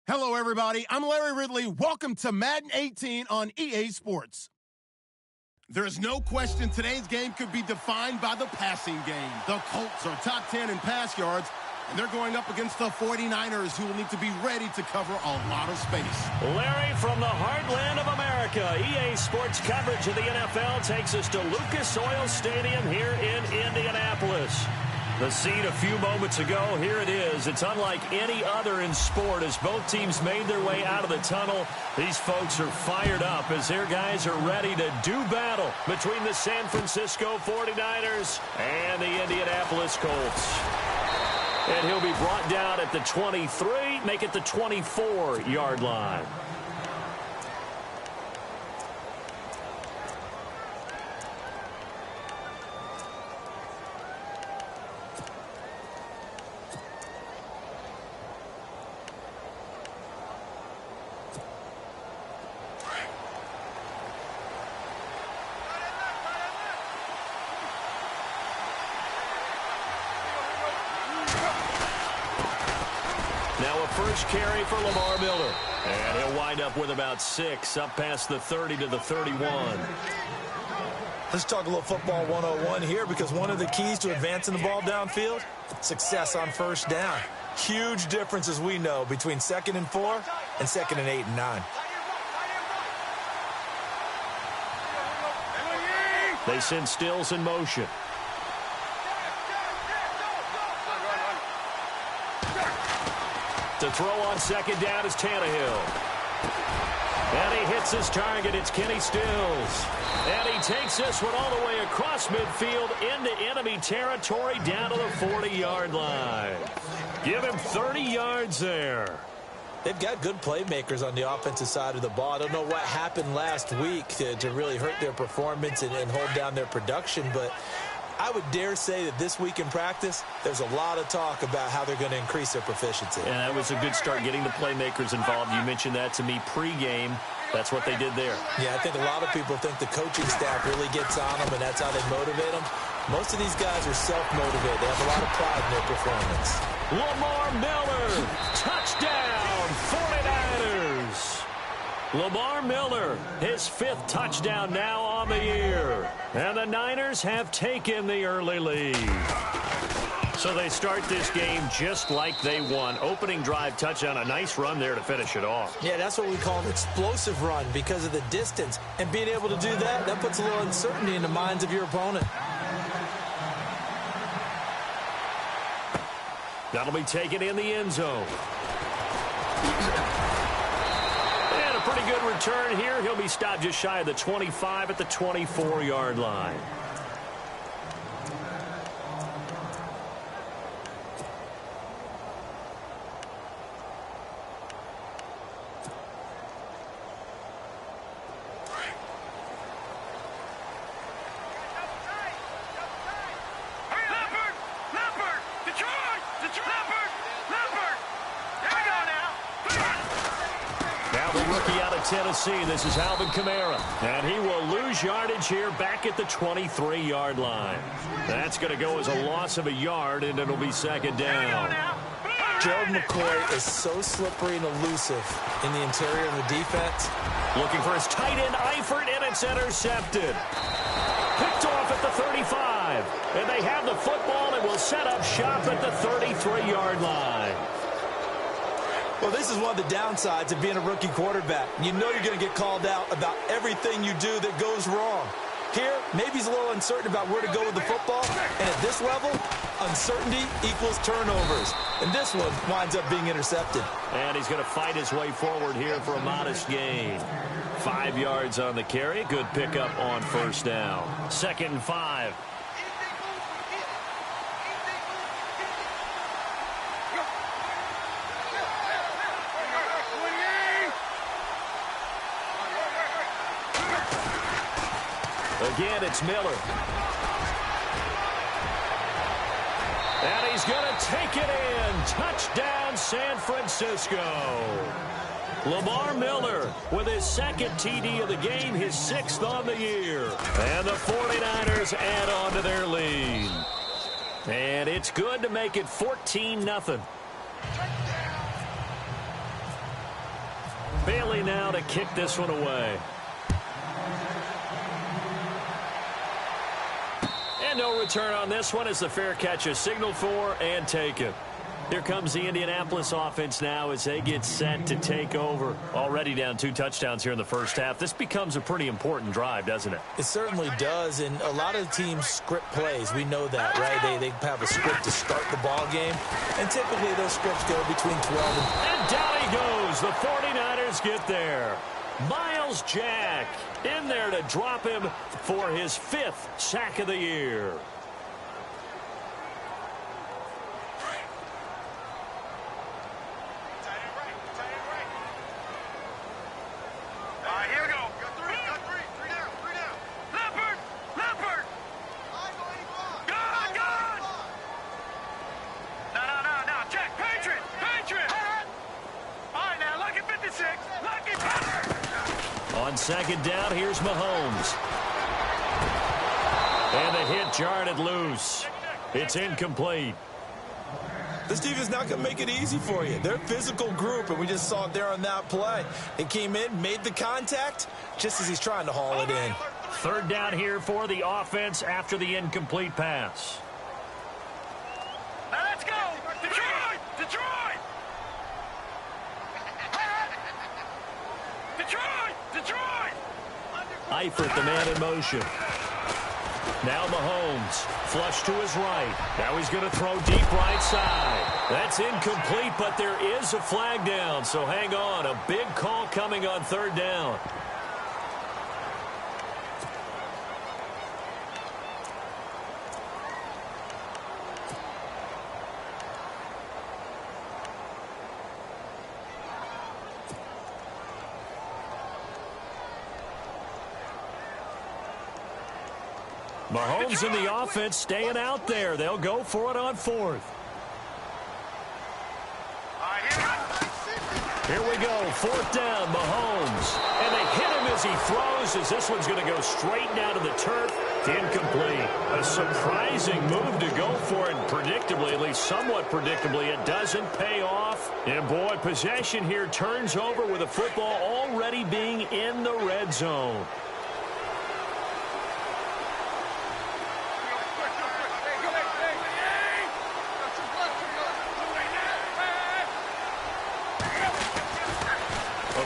Hello, everybody. I'm Larry Ridley. Welcome to Madden 18 on EA Sports. There is no question today's game could be defined by the passing game. The Colts are top 10 in pass yards, and they're going up against the 49ers, who will need to be ready to cover a lot of space. Larry, from the heartland of America, EA Sports coverage of the NFL takes us to Lucas Oil Stadium here in Indianapolis. The scene a few moments ago, here it is. It's unlike any other in sport as both teams made their way out of the tunnel. These folks are fired up as their guys are ready to do battle between the San Francisco 49ers and the Indianapolis Colts. And he'll be brought down at the 23, make it the 24-yard line. Now a first carry for Lamar Miller. And he'll wind up with about 6, up past the 30 to the 31. Let's talk a little football 101 here, because one of the keys to advancing the ball downfield, success on first down. Huge difference, as we know, between 2nd and 4 and 2nd and 8 and 9. They send Stills in motion. To throw on 2nd down is Tannehill. And he hits his target. It's Kenny Stills. And he takes this one all the way across midfield into enemy territory down to the 40-yard line. Give him 30 yards there. They've got good playmakers on the offensive side of the ball. I don't know what happened last week to really hurt their performance and hold down their production, but I would dare say that this week in practice, there's a lot of talk about how they're going to increase their proficiency. And that was a good start, getting the playmakers involved. You mentioned that to me pregame. That's what they did there. Yeah, I think a lot of people think the coaching staff really gets on them, and that's how they motivate them. Most of these guys are self-motivated. They have a lot of pride in their performance. Lamar Miller, touchdown, 49ers. Lamar Miller, his 5th touchdown now on the year. And the Niners have taken the early lead. So they start this game just like they won. Opening drive touchdown, a nice run there to finish it off. Yeah, that's what we call an explosive run because of the distance. And being able to do that, that puts a little uncertainty in the minds of your opponent. That'll be taken in the end zone. And a pretty good return here. He'll be stopped just shy of the 25 at the 24-yard line. Tennessee, this is Alvin Kamara, and he will lose yardage here back at the 23-yard line. That's going to go as a loss of a yard, and it'll be 2nd down. Gerald McCoy is so slippery and elusive in the interior of the defense. Looking for his tight end, Eifert, and it's intercepted. Picked off at the 35, and they have the football and will set up shop at the 33-yard line. Well, this is one of the downsides of being a rookie quarterback. You know you're going to get called out about everything you do that goes wrong. Here, maybe he's a little uncertain about where to go with the football. And at this level, uncertainty equals turnovers. And this one winds up being intercepted. And he's going to fight his way forward here for a modest gain. 5 yards on the carry. Good pickup on first down. 2nd and 5. Again, it's Miller. And he's going to take it in. Touchdown, San Francisco. Lamar Miller with his 2nd TD of the game, his 6th on the year. And the 49ers add on to their lead. And it's good to make it 14-0. now to kick this one away. And no return on this one as the fair catch is signaled for and taken. Here comes the Indianapolis offense now as they get set to take over. Already down 2 touchdowns here in the first half. This becomes a pretty important drive, doesn't it? It certainly does, and a lot of teams script plays. We know that, right? They have a script to start the ball game, and typically those scripts go between 12 and down he goes. The 49ers get there. Myles Jack in there to drop him for his 5th sack of the year. On second down, here's Mahomes. And the hit jarred it loose. It's incomplete. This defense not going to make it easy for you. They're a physical group, and we just saw it there on that play. They came in, made the contact, just as he's trying to haul it in. Third down here for the offense after the incomplete pass. Now let's go! Detroit! Detroit! Detroit! Detroit! Eifert, the man in motion. Now Mahomes, flush to his right. Now he's going to throw deep right side. That's incomplete, but there is a flag down, so hang on. A big call coming on third down. Mahomes in the offense staying out there. They'll go for it on 4th. Here we go. 4th down, Mahomes. And they hit him as he throws, as this one's going to go straight down to the turf. Incomplete. A surprising move to go for it. Predictably, at least somewhat predictably, it doesn't pay off. And boy, possession here turns over with the football already being in the red zone.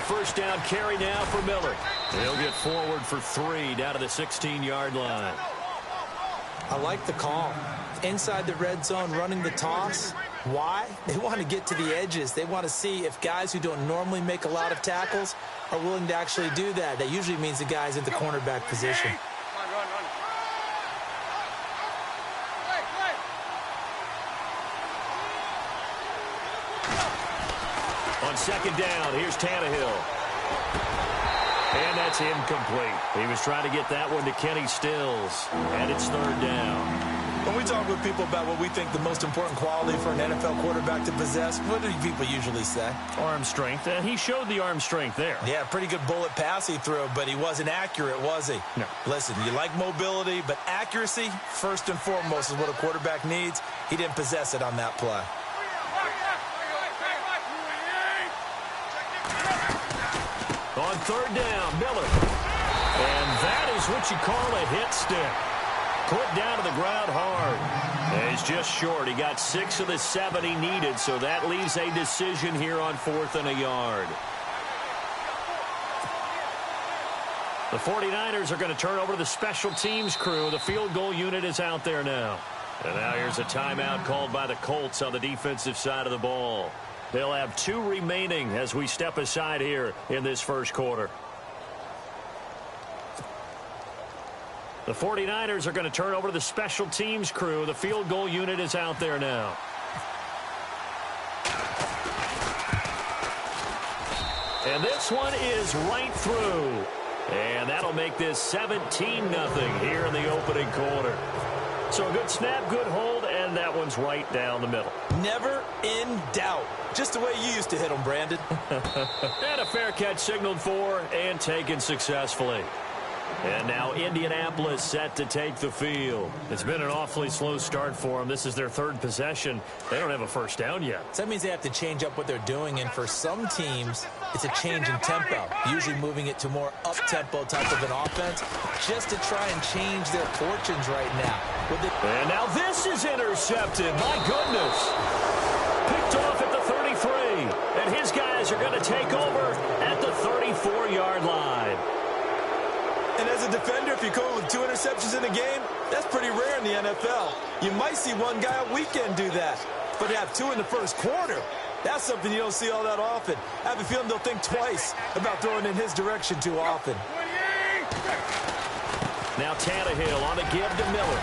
First down carry now for Miller. He'll get forward for 3 down to the 16-yard line. I like the call. Inside the red zone running the toss. Why? They want to get to the edges. They want to see if guys who don't normally make a lot of tackles are willing to actually do that. That usually means the guy's in the cornerback position. On second down, here's Tannehill. And that's incomplete. He was trying to get that one to Kenny Stills. And it's third down. When we talk with people about what we think the most important quality for an NFL quarterback to possess, what do people usually say? Arm strength. And he showed the arm strength there. Yeah, pretty good bullet pass he threw, but he wasn't accurate, was he? No. Listen, you like mobility, but accuracy, first and foremost, is what a quarterback needs. He didn't possess it on that play. On third down, Miller. And that is what you call a hit stick. Put down to the ground hard. And he's just short. He got 6 of the 7 he needed, so that leaves a decision here on 4th and a yard. The 49ers are going to turn over to the special teams crew. The field goal unit is out there now. And now here's a timeout called by the Colts on the defensive side of the ball. They'll have 2 remaining as we step aside here in this first quarter. The 49ers are going to turn over to the special teams crew. The field goal unit is out there now. And this one is right through. And that'll make this 17-0 here in the opening quarter. So a good snap, good hold, and that one's right down the middle. Never in doubt. Just the way you used to hit them, Brandon. And a fair catch signaled for and taken successfully. And now Indianapolis set to take the field. It's been an awfully slow start for them. This is their 3rd possession. They don't have a first down yet. So that means they have to change up what they're doing, and for some teams, it's a change in tempo, usually moving it to more up-tempo type of an offense, just to try and change their fortunes right now. And now this is intercepted. My goodness. Picked off at the 33. And his guys are going to take over at the 34-yard line. And as a defender, if you go with 2 interceptions in a game, that's pretty rare in the NFL. You might see one guy a weekend do that. But to have 2 in the first quarter, that's something you don't see all that often. I have a feeling they'll think twice about throwing in his direction too often. Now Tannehill on a give to Miller.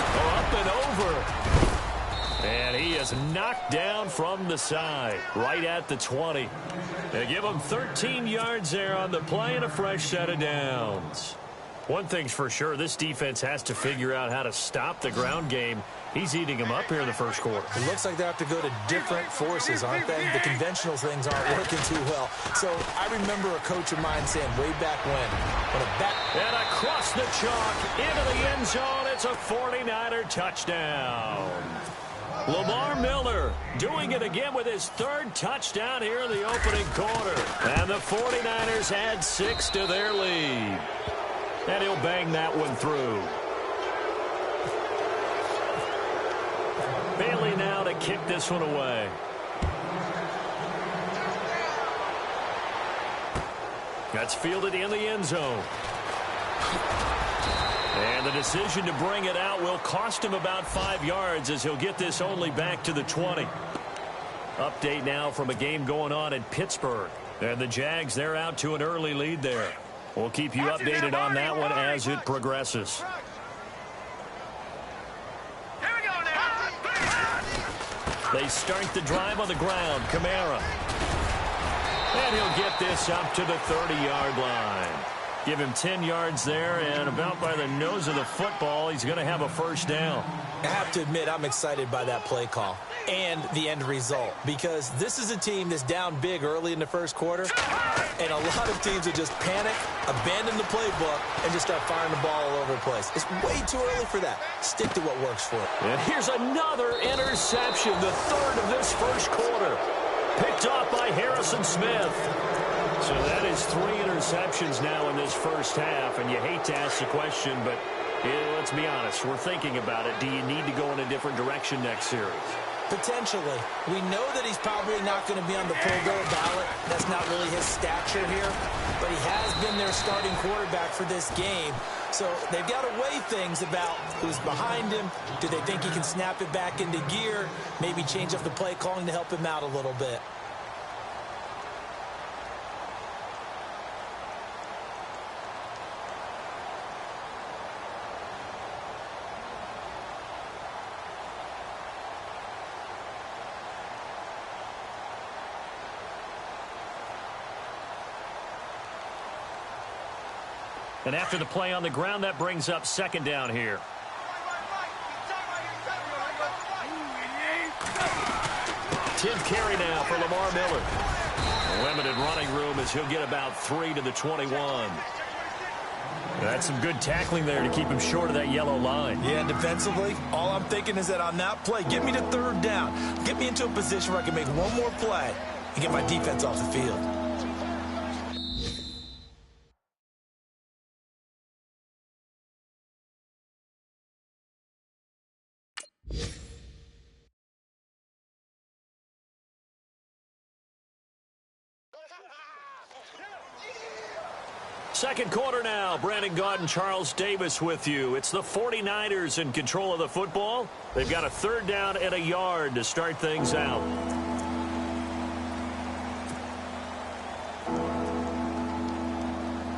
Up and over. And he is knocked down from the side, right at the 20. They give him 13 yards there on the play and a fresh set of downs. One thing's for sure, this defense has to figure out how to stop the ground game. He's eating him up here in the first quarter. It looks like they have to go to different forces, aren't they? The conventional things aren't working too well. So I remember a coach of mine saying way back when a back... And across the chalk, into the end zone, it's a 49er touchdown. Lamar Miller doing it again with his 3rd touchdown here in the opening quarter. And the 49ers add 6 to their lead. And he'll bang that one through. Bailey now to kick this one away. That's fielded in the end zone. And the decision to bring it out will cost him about 5 yards as he'll get this only back to the 20. Update now from a game going on in Pittsburgh. And the Jags, they're out to an early lead there. We'll keep you updated on that one as it progresses. They start the drive on the ground. Kamara. And he'll get this up to the 30-yard line. Give him 10 yards there, and about by the nose of the football, he's going to have a first down. I have to admit, I'm excited by that play call and the end result, because this is a team that's down big early in the first quarter, and a lot of teams will just panic, abandon the playbook, and just start firing the ball all over the place. It's way too early for that. Stick to what works for it. And here's another interception, the 3rd of this first quarter. Picked off by Harrison Smith. So that is 3 interceptions now in this first half, and you hate to ask the question, but let's be honest, we're thinking about it. Do you need to go in a different direction next series? Potentially. We know that he's probably not going to be on the Pro Bowl ballot. That's not really his stature here, but he has been their starting quarterback for this game. So they've got to weigh things about who's behind him. Do they think he can snap it back into gear? Maybe change up the play calling to help him out a little bit. And after the play on the ground, that brings up 2nd down here. Tim carry now for Lamar Miller. A limited running room as he'll get about 3 to the 21. That's some good tackling there to keep him short of that yellow line. Yeah, defensively, all I'm thinking is that on that play, get me to 3rd down. Get me into a position where I can make one more play and get my defense off the field. Second quarter now. Brandon Gaudin, Charles Davis with you. It's the 49ers in control of the football. They've got a 3rd down and a yard to start things out.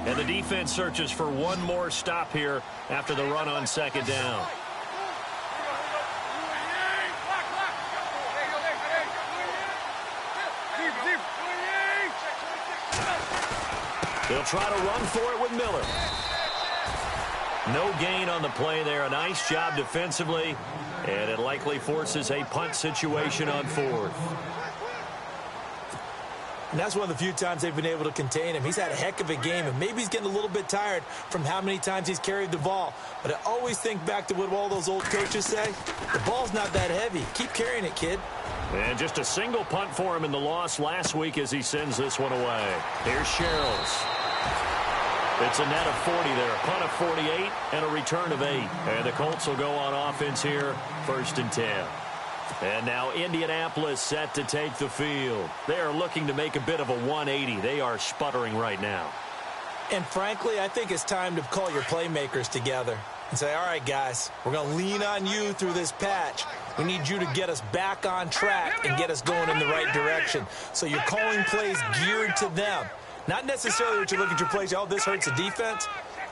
And the defense searches for one more stop here after the run on 2nd down. They'll try to run for it with Miller. No gain on the play there. A nice job defensively, and it likely forces a punt situation on 4th. And that's one of the few times they've been able to contain him. He's had a heck of a game, and maybe he's getting a little bit tired from how many times he's carried the ball. But I always think back to what all those old coaches say. The ball's not that heavy. Keep carrying it, kid. And just a single punt for him in the loss last week as he sends this one away. Here's Sherrills. It's a net of 40 there, a punt of 48, and a return of 8. And the Colts will go on offense here, 1st and 10. And now Indianapolis set to take the field. They are looking to make a bit of a 180. They are sputtering right now. And frankly, I think it's time to call your playmakers together and say, all right, guys, we're going to lean on you through this patch. We need you to get us back on track and get us going in the right direction. So you're calling plays geared to them. Not necessarily what you look at your plays, oh, this hurts the defense.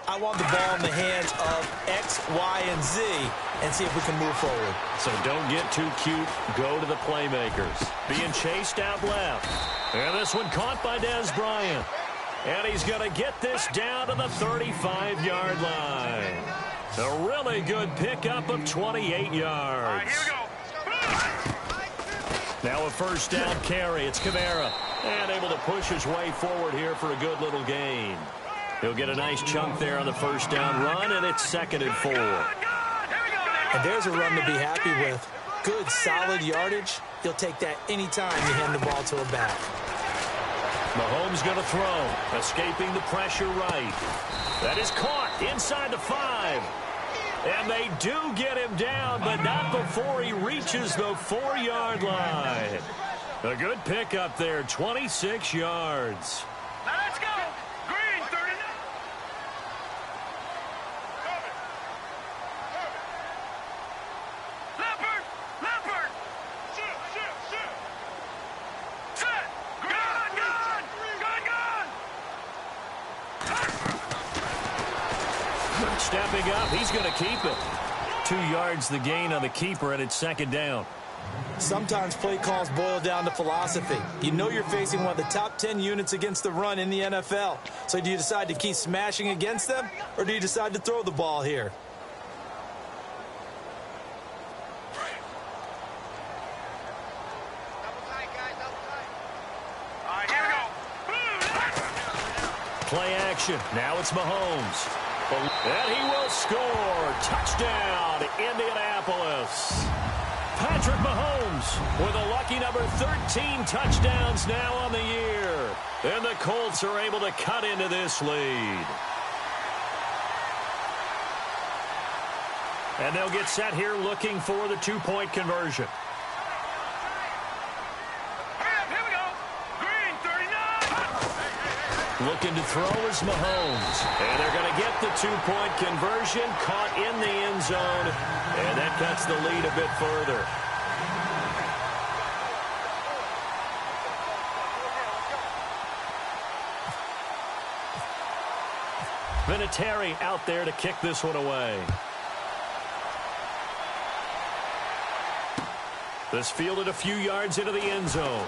I want the ball in the hands of X, Y, and Z and see if we can move forward. So don't get too cute. Go to the playmakers. Being chased out left. And this one caught by Dez Bryant. And he's going to get this down to the 35-yard line. A really good pickup of 28 yards. All right, here we go. Now a 1st down carry. It's Kamara. And able to push his way forward here for a good little gain. He'll get a nice chunk there on the 1st down run, and it's 2nd and 4. And there's a run to be happy with. Good, solid yardage. You'll take that anytime you hand the ball to a back. Mahomes going to throw. Escaping the pressure right. That is caught inside the 5. And they do get him down, but not before he reaches the 4-yard line. A good pickup there, 26 yards. Now let's go. Green, 39. Leopard. Shoot. Set. Gun. Stepping up, he's going to keep it. 2 yards the gain on the keeper, and it's 2nd down. Sometimes play calls boil down to philosophy. You know you're facing one of the top 10 units against the run in the NFL. So do you decide to keep smashing against them, or do you decide to throw the ball here? All right, here we go. Play action. Now it's Mahomes. And he will score. Touchdown, Indianapolis. Patrick Mahomes with a lucky number 13 touchdowns now on the year. And the Colts are able to cut into this lead. And they'll get set here looking for the 2-point conversion. Here we go. Green, 39. Looking to throw is Mahomes. And they're going to get the 2-point conversion, caught in the end zone. And that cuts the lead a bit further. Vinatieri out there to kick this one away. This fielded a few yards into the end zone.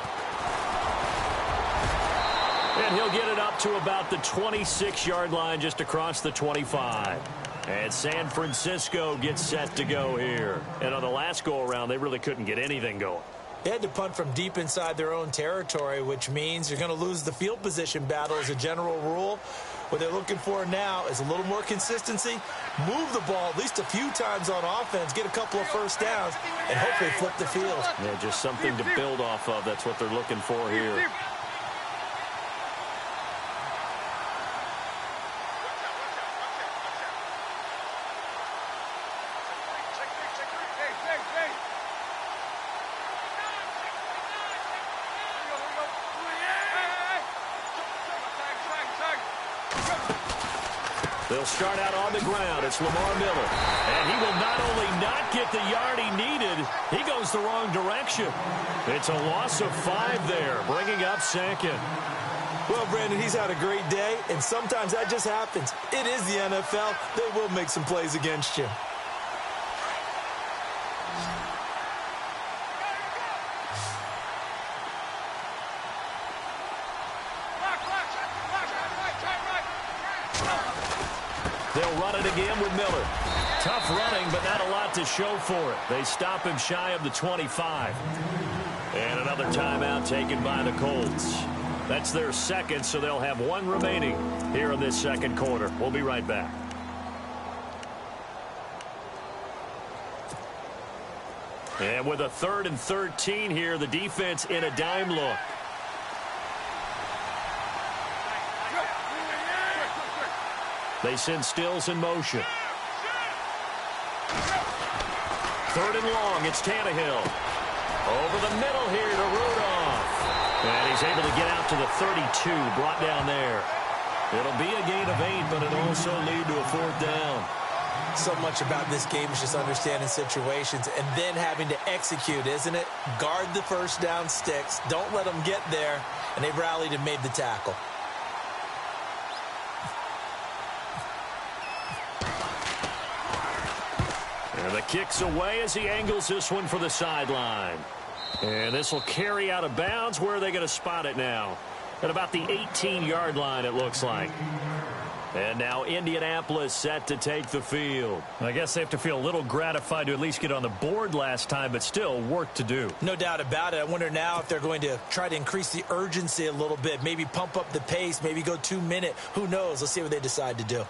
And he'll get it up to about the 26-yard line just across the 25. And San Francisco gets set to go here. And on the last go-around, they really couldn't get anything going. They had to punt from deep inside their own territory, which means you're going to lose the field position battle as a general rule. What they're looking for now is a little more consistency, move the ball at least a few times on offense, get a couple of 1st downs, and hopefully flip the field. Yeah, just something to build off of. That's what they're looking for here. They'll start out on the ground. It's Lamar Miller. And he will not only not get the yard he needed, he goes the wrong direction. It's a loss of 5 there, bringing up 2nd. Well, Brandon, he's had a great day, and sometimes that just happens. It is the NFL. They will make some plays against you. They'll run it again with Miller. Tough running, but not a lot to show for it. They stop him shy of the 25. And another timeout taken by the Colts. That's their second, so they'll have one remaining here in this second quarter. We'll be right back. And with a 3rd and 13 here, the defense in a dime look. They send Stills in motion. 3rd and long, it's Tannehill. Over the middle here to Rudolph. And he's able to get out to the 32, brought down there. It'll be a gain of 8, but it'll also lead to a 4th down. So much about this game is just understanding situations and then having to execute, isn't it? Guard the first down sticks. Don't let them get there. And they rallied and made the tackle. And the kick's away as he angles this one for the sideline. And this will carry out of bounds. Where are they going to spot it now? At about the 18-yard line, it looks like. And now Indianapolis set to take the field. I guess they have to feel a little gratified to at least get on the board last time, but still work to do. No doubt about it. I wonder now if they're going to try to increase the urgency a little bit, maybe pump up the pace, maybe go 2-minute. Who knows? Let's see what they decide to do.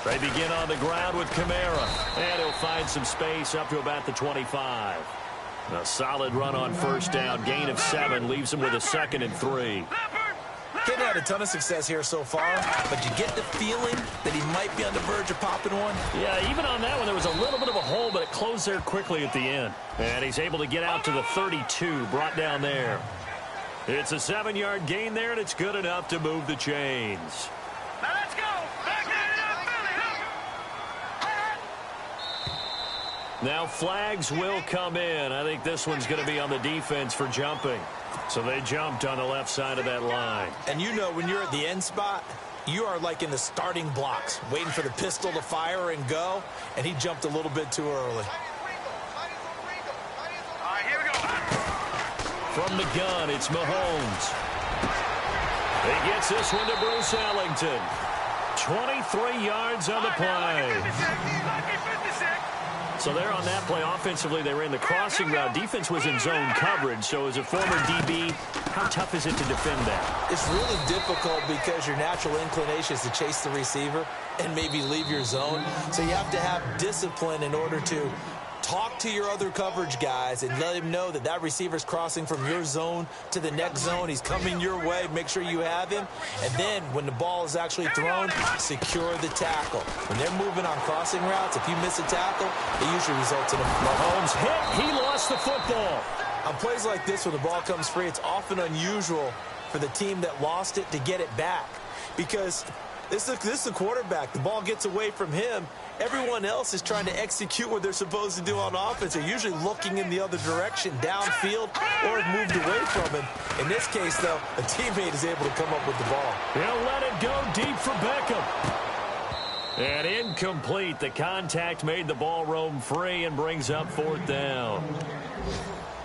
They begin on the ground with Kamara, and he'll find some space up to about the 25. A solid run on first down, gain of 7, leaves him with a 2nd and 3. Kid had a ton of success here so far, but you get the feeling that he might be on the verge of popping one. Yeah, even on that one, there was a little bit of a hole, but it closed there quickly at the end. And he's able to get out to the 32, brought down there. It's a 7-yard gain there, and it's good enough to move the chains. Now let's go. Back to Now flags will come in. I think this one's going to be on the defense for jumping. So they jumped on the left side of that line. And you know when you're at the end spot, you are like in the starting blocks, waiting for the pistol to fire and go, and he jumped a little bit too early. All right, here we go. From the gun, it's Mahomes. He gets this one to Bruce Ellington. 23 yards on the play. So there on that play, offensively, they ran the crossing route. Defense was in zone coverage. So as a former DB, how tough is it to defend that? It's really difficult because your natural inclination is to chase the receiver and maybe leave your zone. So you have to have discipline in order to talk to your other coverage guys and let him know that that receiver's crossing from your zone to the next zone. He's coming your way. Make sure you have him. And then when the ball is actually thrown, secure the tackle. When they're moving on crossing routes, if you miss a tackle, it usually results in a Mahomes hit. He lost the football. On plays like this, when the ball comes free, it's often unusual for the team that lost it to get it back. Because this is the quarterback. The ball gets away from him. Everyone else is trying to execute what they're supposed to do on offense. They're usually looking in the other direction, downfield, or have moved away from him. In this case, though, a teammate is able to come up with the ball. He'll let it go deep for Beckham. And incomplete. The contact made the ball roam free and brings up 4th down.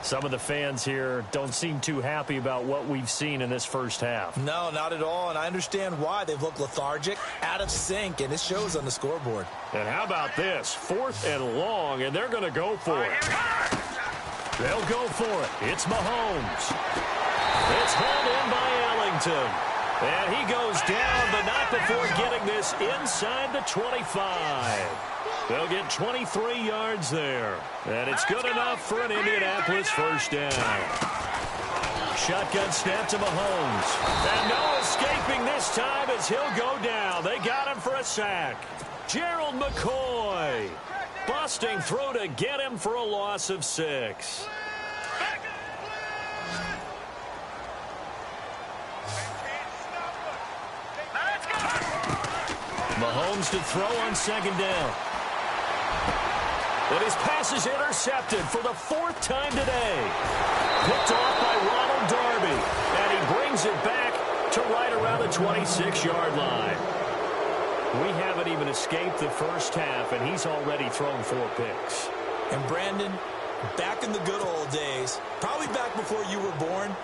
Some of the fans here don't seem too happy about what we've seen in this first half. No, not at all, and I understand why. They've looked lethargic, out of sync, and it shows on the scoreboard. And how about this? 4th and long, and they're going to go for it. They'll go for it. It's Mahomes. It's hauled in by Ellington. And he goes down, but not before getting this inside the 25. They'll get 23 yards there. And it's good enough for an Indianapolis first down. Shotgun snap to Mahomes. And no escaping this time as he'll go down. They got him for a sack. Gerald McCoy busting through to get him for a loss of 6. Mahomes to throw on 2nd down. And his pass is intercepted for the 4th time today. Picked off by Ronald Darby. And he brings it back to right around the 26-yard line. We haven't even escaped the first half, and he's already thrown 4 picks. And Brandon, back in the good old days, probably back before you were born,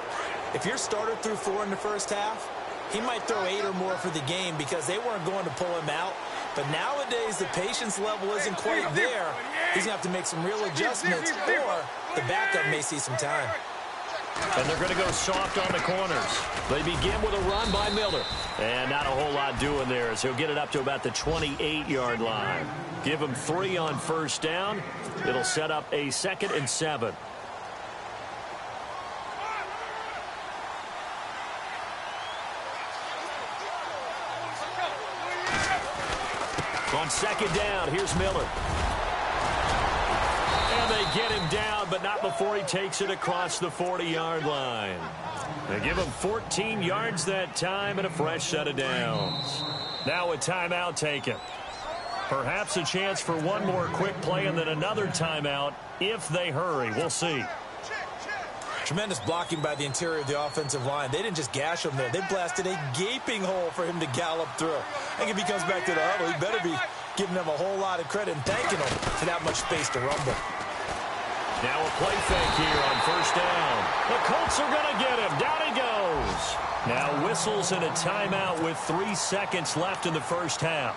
if your starter threw 4 in the first half, he might throw 8 or more for the game because they weren't going to pull him out. But nowadays, the patience level isn't quite there. He's going to have to make some real adjustments, or the backup may see some time. And they're going to go soft on the corners. They begin with a run by Miller. And not a whole lot doing there, as he'll get it up to about the 28-yard line. Give him 3 on first down. It'll set up a 2nd and 7. On 2nd down, here's Miller. And they get him down, but not before he takes it across the 40-yard line. They give him 14 yards that time and a fresh set of downs. Now a timeout taken. Perhaps a chance for one more quick play and then another timeout if they hurry. We'll see. Tremendous blocking by the interior of the offensive line. They didn't just gash him there. They blasted a gaping hole for him to gallop through. I think if he comes back to the huddle, he better be giving them a whole lot of credit and thanking them for that much space to rumble. Now a play fake here on first down. The Colts are going to get him. Down he goes. Now whistles and a timeout with 3 seconds left in the first half.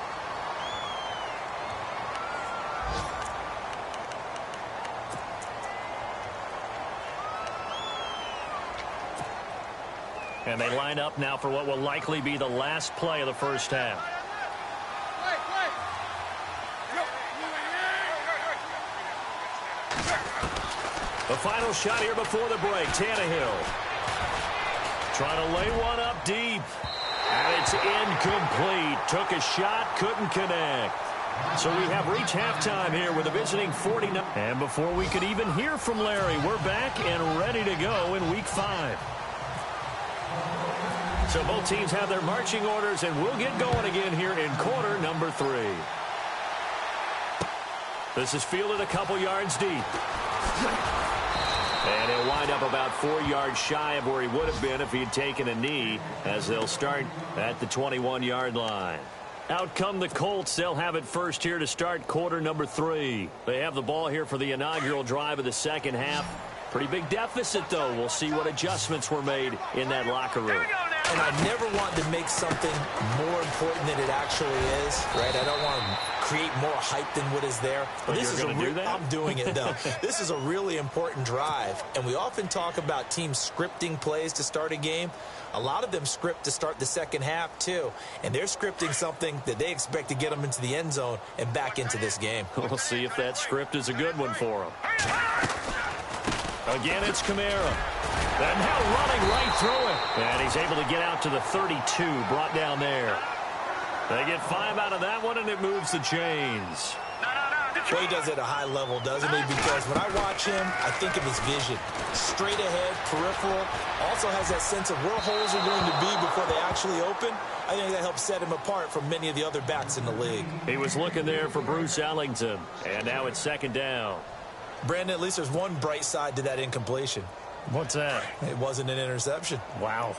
And they line up now for what will likely be the last play of the first half. The final shot here before the break. Tannehill trying to lay one up deep. And it's incomplete. Took a shot, couldn't connect. So we have reached halftime here with a visiting 49. And before we could even hear from Larry, we're back and ready to go in Week 5. So both teams have their marching orders, and we'll get going again here in quarter number 3. This is fielded a couple yards deep. And he'll wind up about 4 yards shy of where he would have been if he had taken a knee, as they'll start at the 21-yard line. Out come the Colts. They'll have it first here to start quarter number 3. They have the ball here for the inaugural drive of the second half. Pretty big deficit, though. We'll see what adjustments were made in that locker room. And I never want to make something more important than it actually is, right? I don't want to create more hype than what is there. But this is do that? I'm doing it, though. This is a really important drive. And we often talk about teams scripting plays to start a game. A lot of them script to start the second half, too. And they're scripting something that they expect to get them into the end zone and back into this game. We'll see if that script is a good one for them. Again, it's Kamara. And now running right through it. And he's able to get out to the 32, brought down there. They get 5 out of that one, and it moves the chains. Well, he does it at a high level, doesn't he? Because when I watch him, I think of his vision. Straight ahead, peripheral. Also has that sense of where holes are going to be before they actually open. I think that helps set him apart from many of the other backs in the league. He was looking there for Bruce Ellington. And now it's second down. Brandon, at least there's one bright side to that incompletion. What's that? It wasn't an interception. Wow.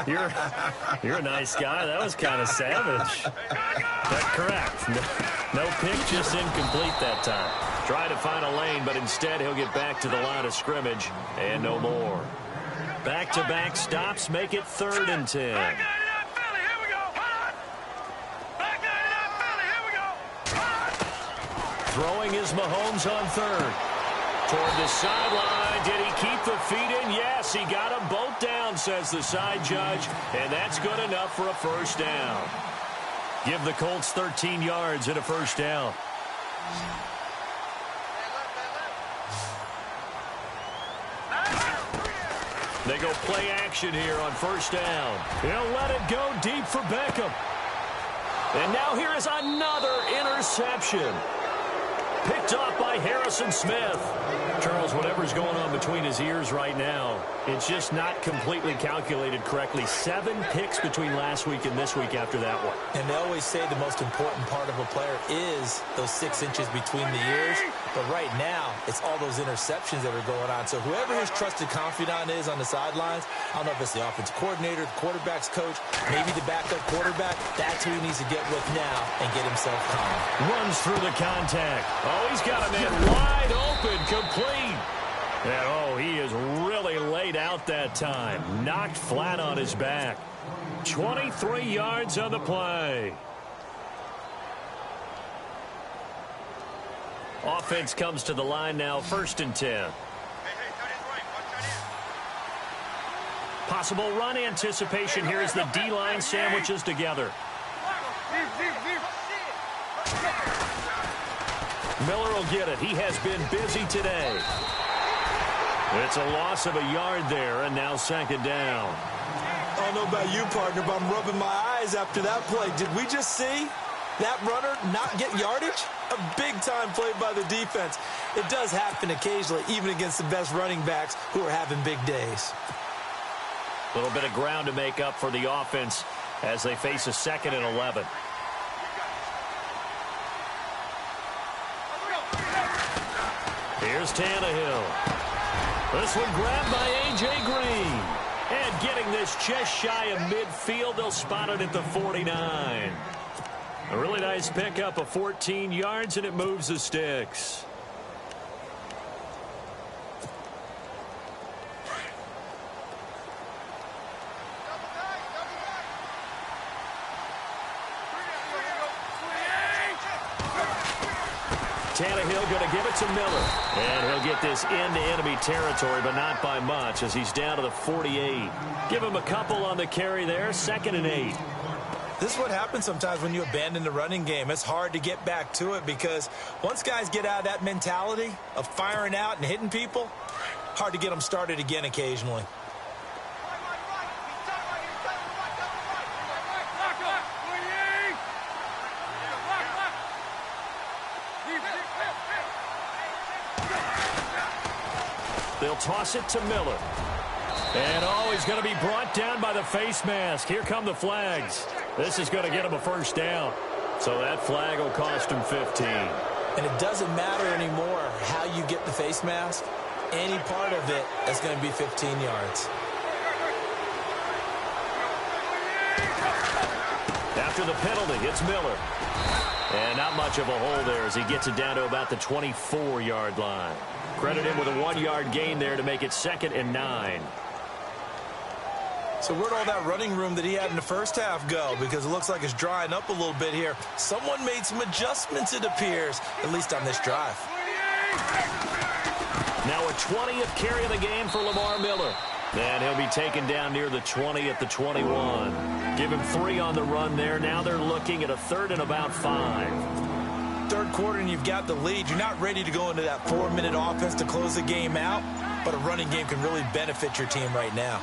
You're a nice guy. That was kind of savage. That's correct. No pick, just incomplete that time. Tried to find a lane, but instead he'll get back to the line of scrimmage and no more. Back-to-back stops make it 3rd and 10. Throwing is Mahomes on 3rd. Toward the sideline. Did he keep the feet in? Yes, he got them both down, says the side judge. And that's good enough for a first down. Give the Colts 13 yards and a first down. They go play action here on first down. He'll let it go deep for Beckham. And now here is another interception. Picked off by Harrison Smith. Charles, whatever's going on between his ears right now, it's just not completely calculated correctly. 7 picks between last week and this week after that one. And they always say the most important part of a player is those 6 inches between the ears. But right now, it's all those interceptions that are going on. So whoever his trusted confidant is on the sidelines, I don't know if it's the offensive coordinator, the quarterback's coach, maybe the backup quarterback, that's who he needs to get with now and get himself calm. Runs through the contact. Oh, he's got a man wide open, complete. And, oh, he is really laid out that time. Knocked flat on his back. 23 yards on the play. Offense comes to the line now, 1st and 10. Possible run anticipation here as the D-line sandwiches together. Miller will get it. He has been busy today. It's a loss of a yard there, and now 2nd down. I don't know about you, partner, but I'm rubbing my eyes after that play. Did we just see that runner not get yardage? A big-time play by the defense. It does happen occasionally, even against the best running backs who are having big days. A little bit of ground to make up for the offense as they face a 2nd and 11. Here's Tannehill. This one grabbed by A.J. Green. And getting this just shy of midfield, they'll spot it at the 49. A really nice pickup of 14 yards, and it moves the sticks. Tannehill going to give it to Miller. And he'll get this into enemy territory, but not by much as he's down to the 48. Give him a couple on the carry there, 2nd and 8. This is what happens sometimes when you abandon the running game. It's hard to get back to it because once guys get out of that mentality of firing out and hitting people, hard to get them started again occasionally. They'll toss it to Miller. And he's going to be brought down by the face mask. Here come the flags. This is going to get him a 1st down. So that flag will cost him 15. And it doesn't matter anymore how you get the face mask. Any part of it is going to be 15 yards. After the penalty, it's Miller. And not much of a hole there as he gets it down to about the 24-yard line. Credit him with a 1-yard gain there to make it 2nd and 9. So where'd all that running room that he had in the first half go? Because it looks like it's drying up a little bit here. Someone made some adjustments, it appears, at least on this drive. Now a 20th carry of the game for Lamar Miller. And he'll be taken down near the 20 at the 21. Give him 3 on the run there. Now they're looking at a 3rd and about 5. 3rd quarter and you've got the lead. You're not ready to go into that 4-minute offense to close the game out, but a running game can really benefit your team right now.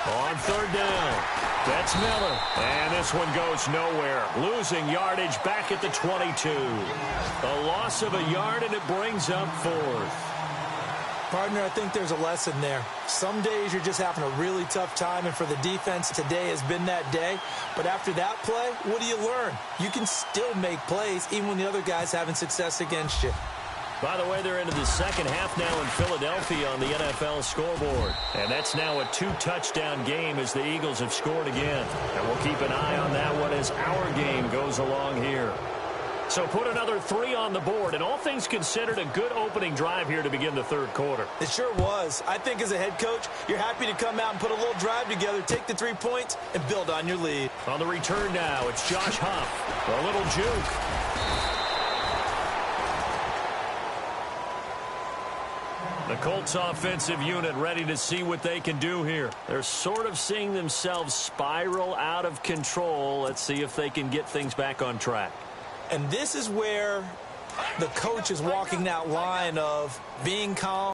On 3rd down, that's Miller. And this one goes nowhere. Losing yardage back at the 22. A loss of a yard, and it brings up 4th. Partner, I think there's a lesson there. Some days you're just having a really tough time, and for the defense, today has been that day. But after that play, what do you learn? You can still make plays even when the other guy's having success against you. By the way, they're into the 2nd half now in Philadelphia on the NFL scoreboard. And that's now a 2-touchdown game as the Eagles have scored again. And we'll keep an eye on that one as our game goes along here. So put another 3 on the board, and all things considered, a good opening drive here to begin the 3rd quarter. It sure was. I think as a head coach, you're happy to come out and put a little drive together, take the 3 points, and build on your lead. On the return now, it's Josh Huff. A little juke. The Colts offensive unit ready to see what they can do here. They're sort of seeing themselves spiral out of control. Let's see if they can get things back on track. And this is where the coach is walking that line of being calm.